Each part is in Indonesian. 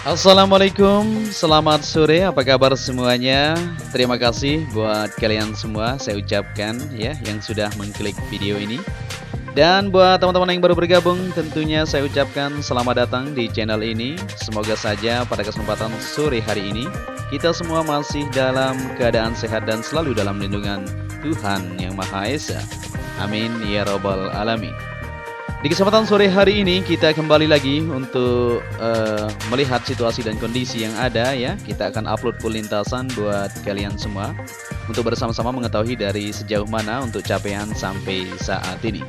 Assalamualaikum, selamat sore, apa kabar semuanya? Terima kasih buat kalian semua, saya ucapkan ya yang sudah mengklik video ini. Dan buat teman-teman yang baru bergabung, tentunya saya ucapkan selamat datang di channel ini. Semoga saja pada kesempatan sore hari ini, kita semua masih dalam keadaan sehat dan selalu dalam lindungan Tuhan Yang Maha Esa. Amin ya robbal alamin. Di kesempatan sore hari ini kita kembali lagi untuk melihat situasi dan kondisi yang ada ya. Kita akan upload full lintasan buat kalian semua untuk bersama-sama mengetahui dari sejauh mana untuk capaian sampai saat ini.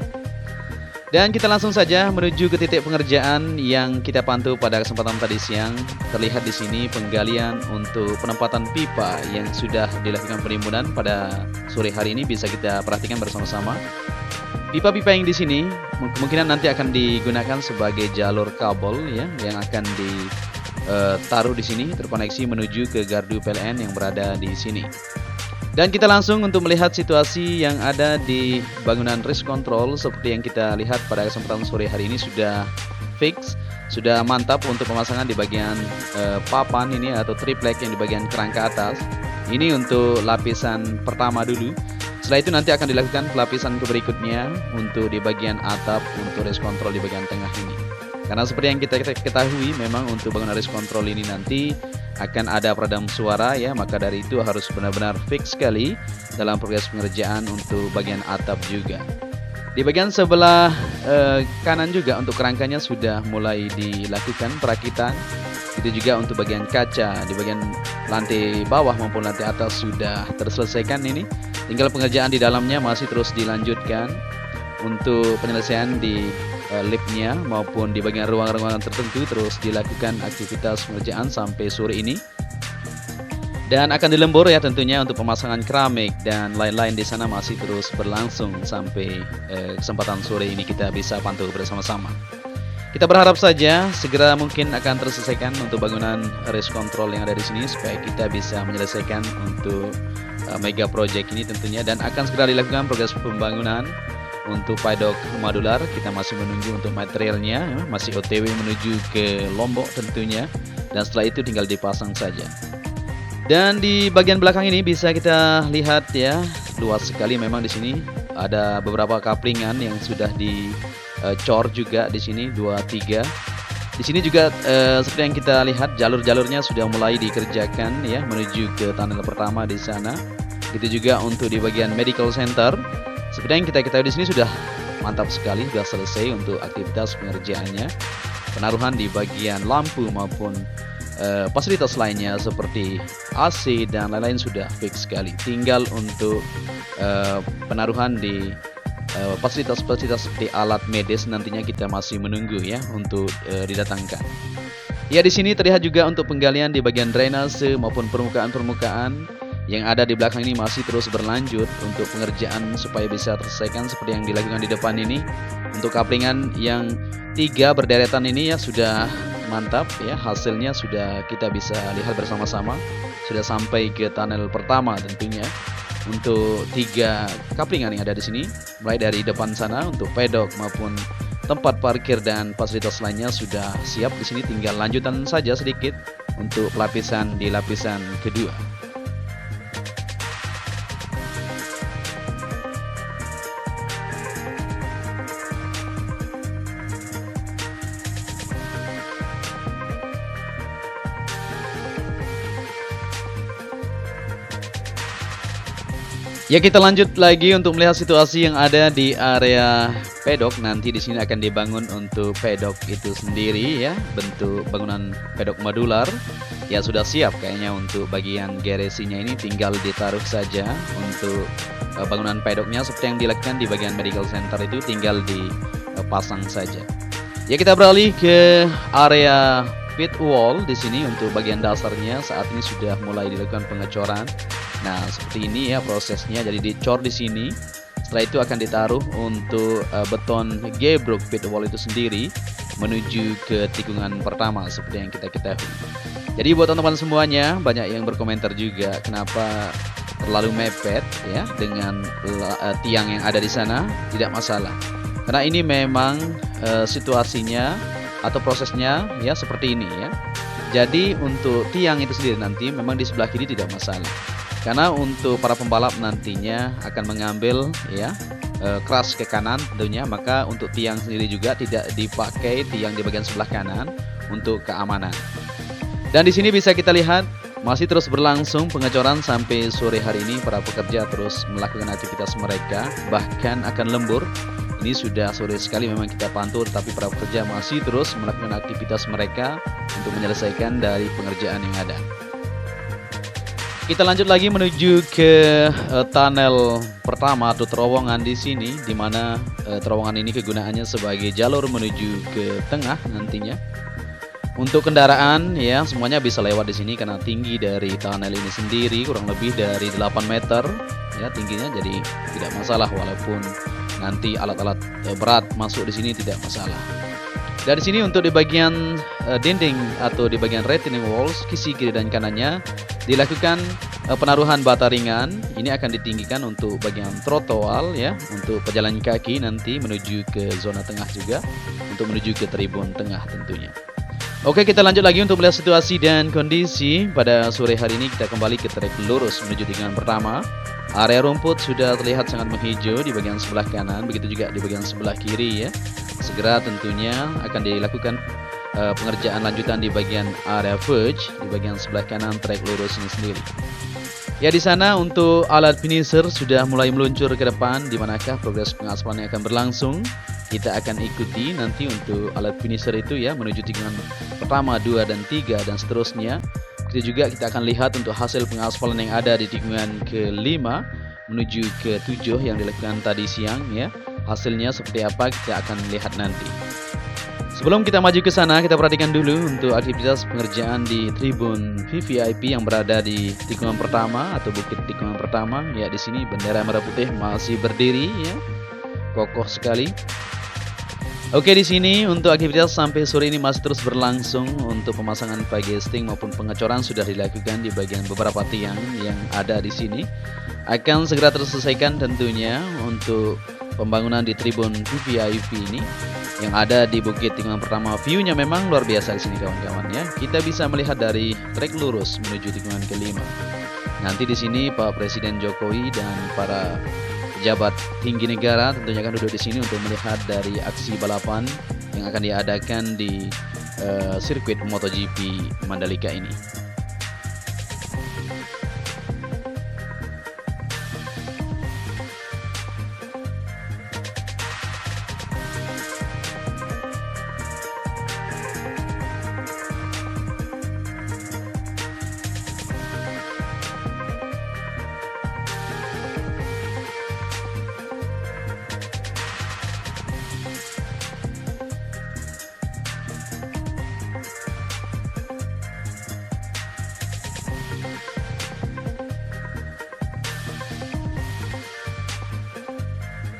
Dan kita langsung saja menuju ke titik pengerjaan yang kita pantau pada kesempatan tadi siang. Terlihat di sini penggalian untuk penempatan pipa yang sudah dilakukan penimbunan pada sore hari ini, bisa kita perhatikan bersama-sama. Pipa-pipa yang di sini kemungkinan nanti akan digunakan sebagai jalur kabel ya, yang akan ditaruh di sini terkoneksi menuju ke gardu PLN yang berada di sini. Dan kita langsung untuk melihat situasi yang ada di bangunan risk control. Seperti yang kita lihat pada kesempatan sore hari ini sudah fix, sudah mantap untuk pemasangan di bagian papan ini atau triplek yang di bagian kerangka atas. Ini untuk lapisan pertama dulu. Setelah itu nanti akan dilakukan pelapisan ke berikutnya untuk di bagian atap untuk race control di bagian tengah ini. Karena seperti yang kita ketahui memang untuk bangunan race control ini nanti akan ada peredam suara ya, maka dari itu harus benar-benar fix sekali dalam proses pengerjaan untuk bagian atap juga. Di bagian sebelah kanan juga untuk kerangkanya sudah mulai dilakukan perakitan. Itu juga untuk bagian kaca di bagian lantai bawah maupun lantai atas sudah terselesaikan ini. Tinggal pengerjaan di dalamnya masih terus dilanjutkan untuk penyelesaian di liftnya maupun di bagian ruangan-ruangan tertentu terus dilakukan aktivitas pengerjaan sampai sore ini. Dan akan dilembur ya tentunya untuk pemasangan keramik dan lain-lain di sana masih terus berlangsung sampai kesempatan sore ini kita bisa pantau bersama-sama. Kita berharap saja segera mungkin akan terselesaikan untuk bangunan race control yang ada di sini supaya kita bisa menyelesaikan untuk mega project ini tentunya, dan akan segera dilakukan progres pembangunan untuk paddock modular. Kita masih menunggu untuk materialnya, masih OTW menuju ke Lombok tentunya, dan setelah itu tinggal dipasang saja. Dan di bagian belakang ini bisa kita lihat ya, luas sekali memang di sini ada beberapa kaplingan yang sudah dicor juga di sini 2-3. Di sini juga seperti yang kita lihat jalur-jalurnya sudah mulai dikerjakan ya menuju ke tunnel pertama di sana. Itu juga untuk di bagian medical center. Seperti yang kita ketahui di sini sudah mantap sekali, sudah selesai untuk aktivitas pengerjaannya. Penaruhan di bagian lampu maupun fasilitas lainnya seperti AC dan lain-lain sudah fix sekali. Tinggal untuk penaruhan di fasilitas-fasilitas seperti alat medis nantinya kita masih menunggu ya untuk didatangkan. Ya, di sini terlihat juga untuk penggalian di bagian drainase maupun permukaan-permukaan yang ada di belakang ini masih terus berlanjut untuk pengerjaan supaya bisa terselesaikan seperti yang dilakukan di depan ini. Untuk kaplingan yang 3 berderetan ini ya sudah mantap ya, hasilnya sudah kita bisa lihat bersama-sama, sudah sampai ke tunnel pertama tentunya. Untuk 3 kaplingan yang ada di sini, mulai dari depan sana untuk pedok maupun tempat parkir dan fasilitas lainnya sudah siap. Di sini tinggal lanjutan saja sedikit untuk pelapisan di lapisan kedua. Ya, kita lanjut lagi untuk melihat situasi yang ada di area pedok. Nanti di sini akan dibangun untuk pedok itu sendiri ya, bentuk bangunan pedok modular. Ya, sudah siap kayaknya untuk bagian garasinya ini tinggal ditaruh saja untuk bangunan pedoknya seperti yang dilakukan di bagian medical center itu tinggal dipasang saja. Ya, kita beralih ke area pit wall di sini untuk bagian dasarnya saat ini sudah mulai dilakukan pengecoran. Nah, seperti ini ya prosesnya. Jadi dicor di sini. Setelah itu akan ditaruh untuk beton gebrok pit wall itu sendiri menuju ke tikungan pertama seperti yang kita ketahui. Jadi buat teman-teman semuanya, banyak yang berkomentar juga kenapa terlalu mepet ya dengan tiang yang ada di sana. Tidak masalah. Karena ini memang situasinya atau prosesnya ya seperti ini ya. Jadi untuk tiang itu sendiri nanti memang di sebelah kiri tidak masalah. Karena untuk para pembalap nantinya akan mengambil ya keras ke kanan tentunya, maka untuk tiang sendiri juga tidak dipakai tiang di bagian sebelah kanan untuk keamanan. Dan di sini bisa kita lihat masih terus berlangsung pengecoran sampai sore hari ini. Para pekerja terus melakukan aktivitas mereka, bahkan akan lembur. Ini sudah sore sekali memang kita pantau, tapi para pekerja masih terus melakukan aktivitas mereka untuk menyelesaikan dari pengerjaan yang ada. Kita lanjut lagi menuju ke tunnel pertama atau terowongan di sini, di mana terowongan ini kegunaannya sebagai jalur menuju ke tengah nantinya. Untuk kendaraan ya semuanya bisa lewat di sini karena tinggi dari tunnel ini sendiri kurang lebih dari 8 meter ya tingginya, jadi tidak masalah walaupun nanti alat-alat berat masuk di sini tidak masalah. Dari sini untuk di bagian dinding atau di bagian retaining walls sisi kiri dan kanannya dilakukan penaruhan bata ringan. Ini akan ditinggikan untuk bagian trotoar ya, untuk pejalan kaki nanti menuju ke zona tengah juga, untuk menuju ke tribun tengah tentunya. Oke, kita lanjut lagi untuk melihat situasi dan kondisi pada sore hari ini. Kita kembali ke trek lurus menuju tikungan pertama. Area rumput sudah terlihat sangat menghijau di bagian sebelah kanan, begitu juga di bagian sebelah kiri ya. Segera tentunya akan dilakukan pengerjaan lanjutan di bagian area verge di bagian sebelah kanan trek lurus ini sendiri. Ya, di sana untuk alat finisher sudah mulai meluncur ke depan. Di manakah progres pengaspalan yang akan berlangsung? Kita akan ikuti nanti untuk alat finisher itu ya, menuju tikungan pertama, 2 dan 3 dan seterusnya. Begitu juga kita akan lihat untuk hasil pengaspalan yang ada di tikungan ke-5 menuju ke-7 yang dilakukan tadi siang ya. Hasilnya seperti apa kita akan lihat nanti. Sebelum kita maju ke sana, kita perhatikan dulu untuk aktivitas pengerjaan di tribun VVIP yang berada di tikungan pertama atau bukit tikungan pertama. Ya, di sini bendera merah putih masih berdiri ya, kokoh sekali. Oke, di sini untuk aktivitas sampai sore ini masih terus berlangsung. Untuk pemasangan piegasting maupun pengecoran sudah dilakukan di bagian beberapa tiang yang ada di sini. Akan segera terselesaikan tentunya untuk pembangunan di tribun VVIP ini yang ada di bukit tikungan pertama. View-nya memang luar biasa di sini kawan-kawan ya. Kita bisa melihat dari trek lurus menuju tikungan ke-5. Nanti di sini Pak Presiden Jokowi dan para pejabat tinggi negara tentunya akan duduk di sini untuk melihat dari aksi balapan yang akan diadakan di sirkuit MotoGP Mandalika ini.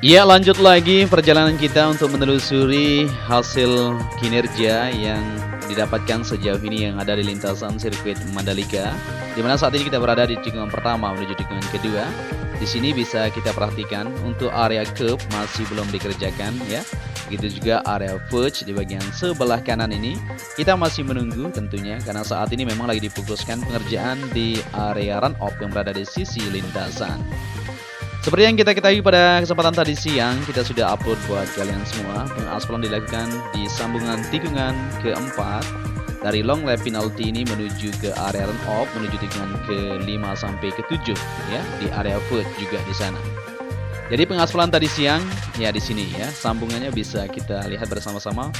Ya, lanjut lagi perjalanan kita untuk menelusuri hasil kinerja yang didapatkan sejauh ini yang ada di lintasan sirkuit Mandalika, di mana saat ini kita berada di tikungan pertama menuju tikungan kedua. Di sini bisa kita perhatikan untuk area curb masih belum dikerjakan ya. Begitu juga area verge di bagian sebelah kanan ini kita masih menunggu tentunya, karena saat ini memang lagi difokuskan pengerjaan di area run off yang berada di sisi lintasan. Seperti yang kita ketahui pada kesempatan tadi siang, kita sudah upload buat kalian semua. Pengaspalan dilakukan di sambungan tikungan keempat dari long lap penalty ini menuju ke area run off menuju tikungan ke-5 sampai ke-7 ya, di area verge juga di sana. Jadi pengaspalan tadi siang ya di sini ya, sambungannya bisa kita lihat bersama-sama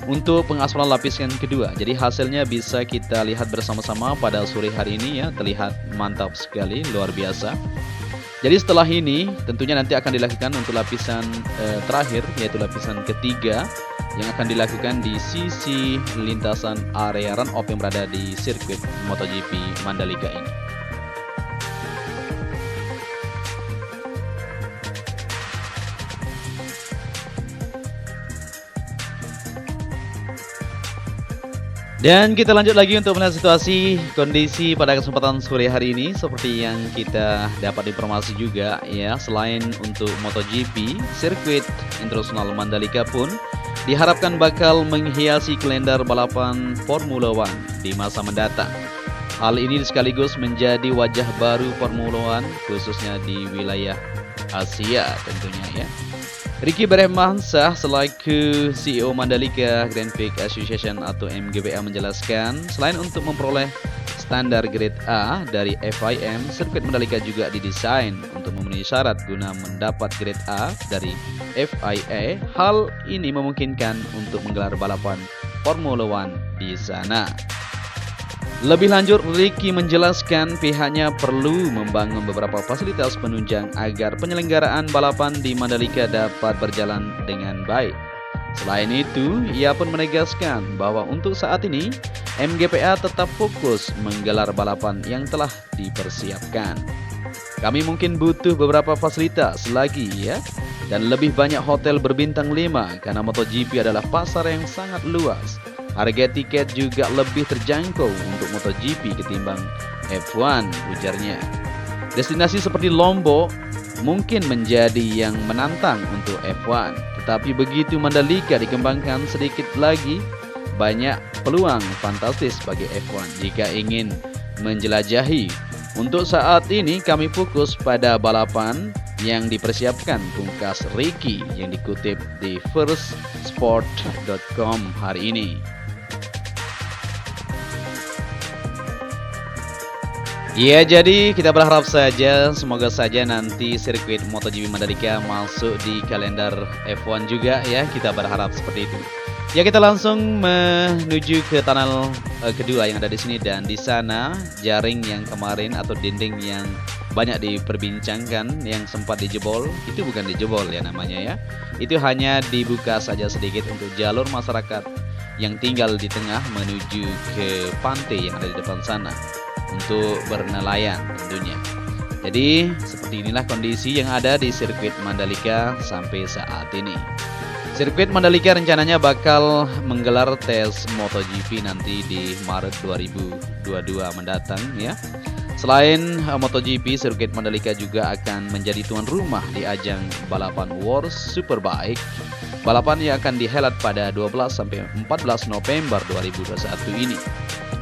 untuk pengaspalan lapisan kedua. Jadi hasilnya bisa kita lihat bersama-sama pada sore hari ini ya, terlihat mantap sekali, luar biasa. Jadi setelah ini tentunya nanti akan dilakukan untuk lapisan terakhir, yaitu lapisan ketiga yang akan dilakukan di sisi lintasan area run off yang berada di sirkuit MotoGP Mandalika ini. Dan kita lanjut lagi untuk melihat situasi kondisi pada kesempatan sore hari ini. Seperti yang kita dapat informasi juga ya, selain untuk MotoGP, sirkuit internasional Mandalika pun diharapkan bakal menghiasi kalender balapan Formula One di masa mendatang. Hal ini sekaligus menjadi wajah baru Formula One khususnya di wilayah Asia tentunya ya. Ricky Berehmansyah selaku CEO Mandalika Grand Prix Association atau MGPA menjelaskan, selain untuk memperoleh standar grade A dari FIM, sirkuit Mandalika juga didesain untuk memenuhi syarat guna mendapat grade A dari FIA. Hal ini memungkinkan untuk menggelar balapan Formula One di sana. Lebih lanjut, Ricky menjelaskan pihaknya perlu membangun beberapa fasilitas penunjang agar penyelenggaraan balapan di Mandalika dapat berjalan dengan baik. Selain itu, ia pun menegaskan bahwa untuk saat ini, MGPA tetap fokus menggelar balapan yang telah dipersiapkan. Kami mungkin butuh beberapa fasilitas lagi ya, dan lebih banyak hotel berbintang 5 karena MotoGP adalah pasar yang sangat luas. Harga tiket juga lebih terjangkau untuk MotoGP ketimbang F1, ujarnya. Destinasi seperti Lombok mungkin menjadi yang menantang untuk F1, tetapi begitu Mandalika dikembangkan sedikit lagi, banyak peluang fantastis bagi F1 jika ingin menjelajahi. Untuk saat ini kami fokus pada balapan yang dipersiapkan, pungkas Ricky yang dikutip di firstsport.com hari ini. Ya, jadi kita berharap saja, semoga saja nanti sirkuit MotoGP Mandalika masuk di kalender F1 juga ya, kita berharap seperti itu. Ya, kita langsung menuju ke tunnel kedua yang ada di sini, dan di sana jaring yang kemarin atau dinding yang banyak diperbincangkan yang sempat dijebol, itu bukan dijebol ya namanya ya. Itu hanya dibuka saja sedikit untuk jalur masyarakat yang tinggal di tengah menuju ke pantai yang ada di depan sana untuk bernelayan tentunya. Jadi seperti inilah kondisi yang ada di sirkuit Mandalika sampai saat ini. Sirkuit Mandalika rencananya bakal menggelar tes MotoGP nanti di Maret 2022 mendatang ya. Selain MotoGP, sirkuit Mandalika juga akan menjadi tuan rumah di ajang balapan World Superbike. Balapan yang akan dihelat pada 12 sampai 14 November 2021 ini.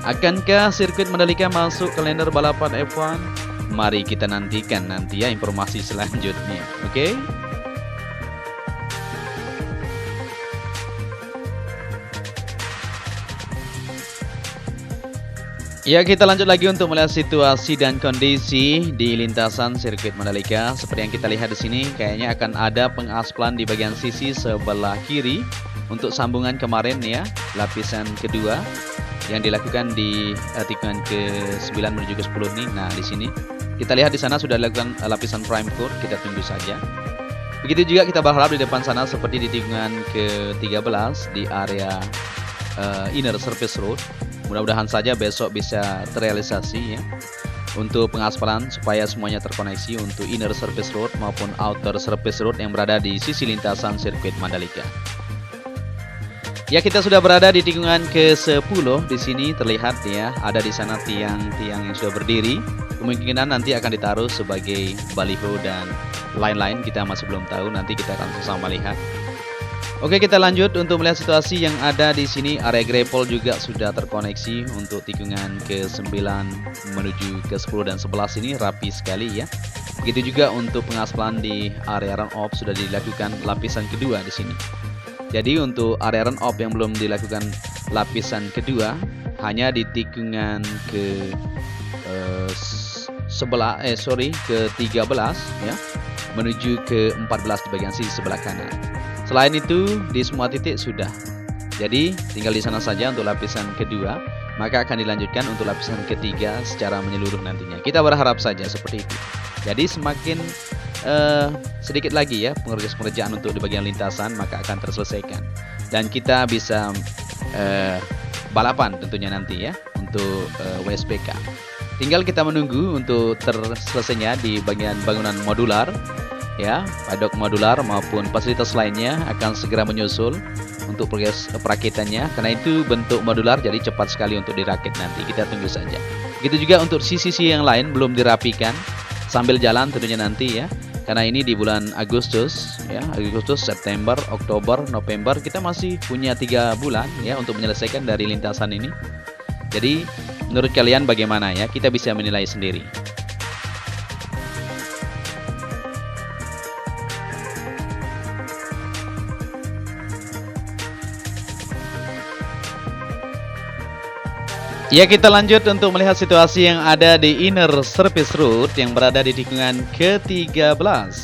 Akankah sirkuit Mandalika masuk kalender balapan F1? Mari kita nantikan nanti ya informasi selanjutnya. Oke? Ya, kita lanjut lagi untuk melihat situasi dan kondisi di lintasan sirkuit Mandalika. Seperti yang kita lihat di sini, kayaknya akan ada pengaspalan di bagian sisi sebelah kiri untuk sambungan kemarin ya, lapisan kedua yang dilakukan di tikungan ke-9 menuju ke-10 nih. Nah, di sini kita lihat di sana sudah dilakukan lapisan prime coat, kita tunggu saja. Begitu juga kita berharap di depan sana seperti di tikungan ke-13 di area inner surface road. Mudah-mudahan saja besok bisa terrealisasi ya untuk pengaspalan supaya semuanya terkoneksi untuk inner surface road maupun outer surface road yang berada di sisi lintasan sirkuit Mandalika. Ya, kita sudah berada di tikungan ke-10. Di sini terlihat ya, ada di sana tiang-tiang yang sudah berdiri. Kemungkinan nanti akan ditaruh sebagai baliho dan lain-lain, kita masih belum tahu, nanti kita akan sama lihat. Oke, kita lanjut untuk melihat situasi yang ada di sini. Area grapple juga sudah terkoneksi untuk tikungan ke-9 menuju ke-10 dan 11 ini rapi sekali ya. Begitu juga untuk pengaspalan di area run off sudah dilakukan lapisan kedua di sini. Jadi untuk area run off yang belum dilakukan lapisan kedua hanya di tikungan ke-13 ya menuju ke-14 di bagian sisi sebelah kanan. Selain itu di semua titik sudah. Jadi tinggal di sana saja untuk lapisan kedua, maka akan dilanjutkan untuk lapisan ketiga secara menyeluruh nantinya. Kita berharap saja seperti itu. Jadi semakin sedikit lagi ya pengerjaan untuk di bagian lintasan maka akan terselesaikan dan kita bisa balapan tentunya nanti ya untuk WSBK. Tinggal kita menunggu untuk terselesainya di bagian bangunan modular ya, paddock modular maupun fasilitas lainnya akan segera menyusul untuk progres perakitannya, karena itu bentuk modular jadi cepat sekali untuk dirakit nanti, kita tunggu saja. Begitu juga untuk sisi-sisi yang lain belum dirapikan sambil jalan tentunya nanti ya. Karena ini di bulan Agustus ya, Agustus, September, Oktober, November, kita masih punya 3 bulan ya untuk menyelesaikan dari lintasan ini. Jadi menurut kalian bagaimana ya? Kita bisa menilai sendiri. Ya, kita lanjut untuk melihat situasi yang ada di inner surface root yang berada di tikungan ke-13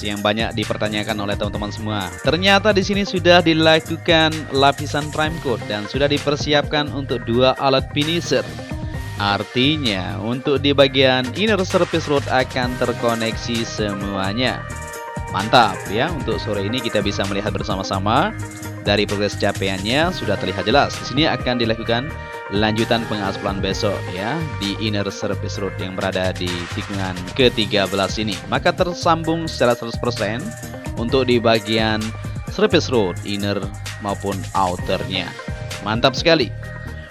yang banyak dipertanyakan oleh teman-teman semua. Ternyata di sini sudah dilakukan lapisan prime coat dan sudah dipersiapkan untuk 2 alat finisher. Artinya untuk di bagian inner surface root akan terkoneksi semuanya. Mantap ya, untuk sore ini kita bisa melihat bersama-sama dari progres capaiannya sudah terlihat jelas. Di sini akan dilakukan lanjutan pengaspalan besok ya di inner surface road yang berada di tikungan ke-13 ini. Maka tersambung secara 100% untuk di bagian surface road inner maupun outernya. Mantap sekali.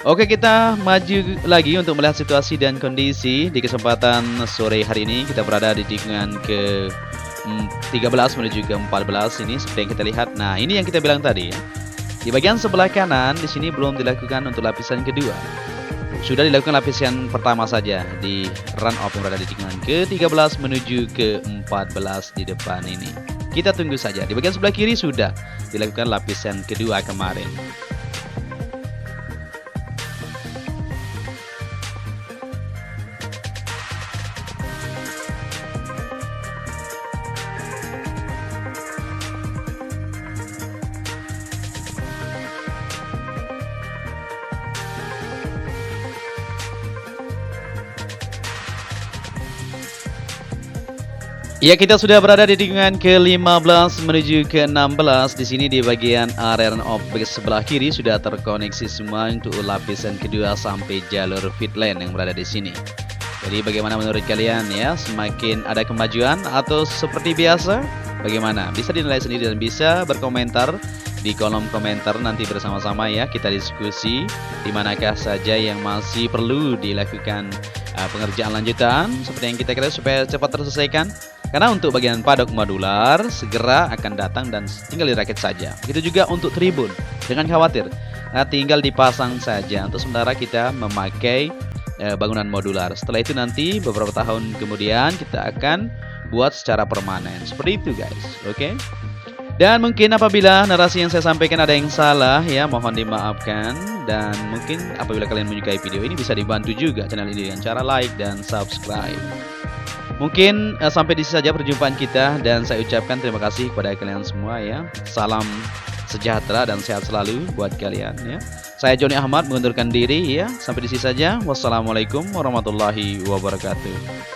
Oke, kita maju lagi untuk melihat situasi dan kondisi di kesempatan sore hari ini. Kita berada di tikungan ke 13 menuju ke 14 ini seperti yang kita lihat. Nah, ini yang kita bilang tadi ya. Di bagian sebelah kanan di sini belum dilakukan untuk lapisan kedua. Sudah dilakukan lapisan pertama saja di run off yang berada di tikungan ke-13 menuju ke 14 di depan ini. Kita tunggu saja. Di bagian sebelah kiri sudah dilakukan lapisan kedua kemarin. Ya, kita sudah berada di tikungan ke-15 menuju ke-16. Di sini di bagian area of sebelah kiri sudah terkoneksi semua untuk lapisan kedua sampai jalur pit lane yang berada di sini. Jadi bagaimana menurut kalian ya? Semakin ada kemajuan atau seperti biasa? Bagaimana? Bisa dinilai sendiri dan bisa berkomentar di kolom komentar nanti bersama-sama ya. Kita diskusi di manakah saja yang masih perlu dilakukan pengerjaan lanjutan seperti yang kita kira supaya cepat terselesaikan. Karena untuk bagian paddock modular segera akan datang dan tinggal dirakit saja. Begitu juga untuk tribun, jangan khawatir, tinggal dipasang saja. Untuk sementara kita memakai bangunan modular. Setelah itu nanti beberapa tahun kemudian kita akan buat secara permanen. Seperti itu guys, oke? Dan mungkin apabila narasi yang saya sampaikan ada yang salah ya, mohon dimaafkan. Dan mungkin apabila kalian menyukai video ini bisa dibantu juga channel ini dengan cara like dan subscribe. Mungkin sampai di sini saja perjumpaan kita dan saya ucapkan terima kasih kepada kalian semua ya. Salam sejahtera dan sehat selalu buat kalian ya. Saya Joni Ahmad mengundurkan diri ya. Sampai di sini saja. Wassalamualaikum warahmatullahi wabarakatuh.